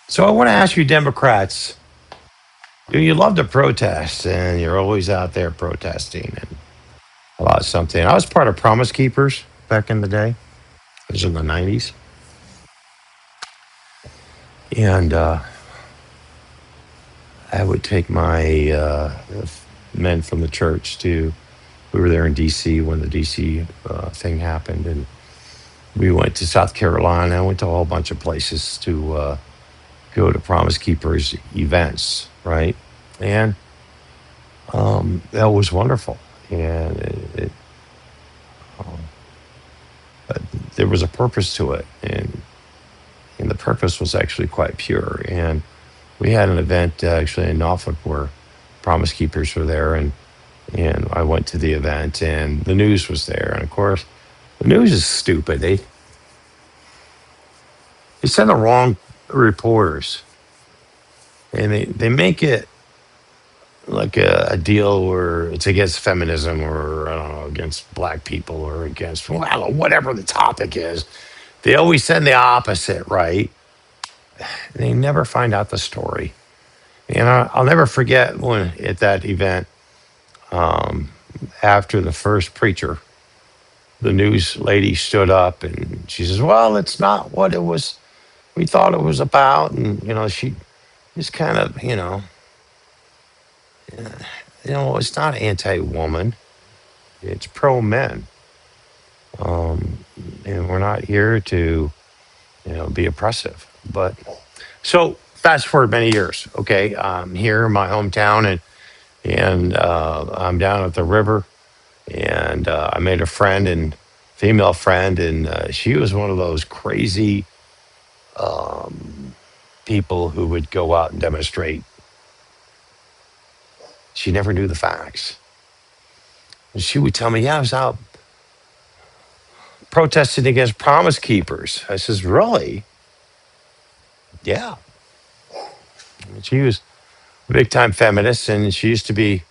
So I want to ask you, Democrats, you love to protest and you're always out there protesting and about something. I was part of Promise Keepers back in the day. It was in the 90s. And I would take my men from the church to, we were there in D.C. when the D.C. Thing happened. And we went to South Carolina. I went to a whole bunch of places to go to Promise Keepers events, right? And that was wonderful. And um, there was a purpose to it. And the purpose was actually quite pure. And we had an event actually in Norfolk where Promise Keepers were there. And I went to the event and the news was there. And of course, the news is stupid. They send the wrong reporters and they make it like a deal where it's against feminism or I don't know against black people or against well, whatever the topic is. They always send the opposite, right? They never find out the story. And I'll never forget when at that event um, after the first preacher, the news lady stood up and she says, "Well, it's not what it was. We thought it was about." And she just kind of it's not anti-woman. It's pro-men. Um, and we're not here to, be oppressive. But so fast forward many years. Okay, I'm here in my hometown, and I'm down at the river, and I made a friend and female friend, and she was one of those crazy um, people who would go out and demonstrate. She never knew the facts, and she would tell me, "Yeah, I was out protesting against Promise Keepers." I says, "Really?" Yeah. And she was big time feminist, and she used to be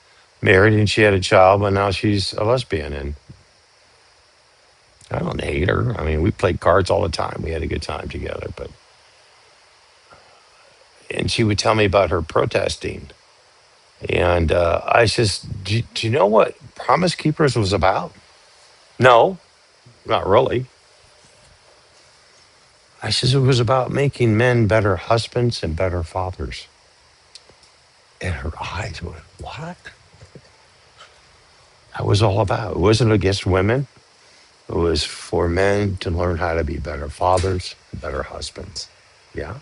married, and she had a child, but now she's a lesbian. And I don't hate her. I mean, we played cards all the time. We had a good time together. But and she would tell me about her protesting, and I says, do you know what Promise Keepers was about?" "No, not really." I says, "It was about making men better husbands and better fathers." And her eyes went, "What?" That was all about. It wasn't against women. It was for men to learn how to be better fathers, better husbands. Yeah.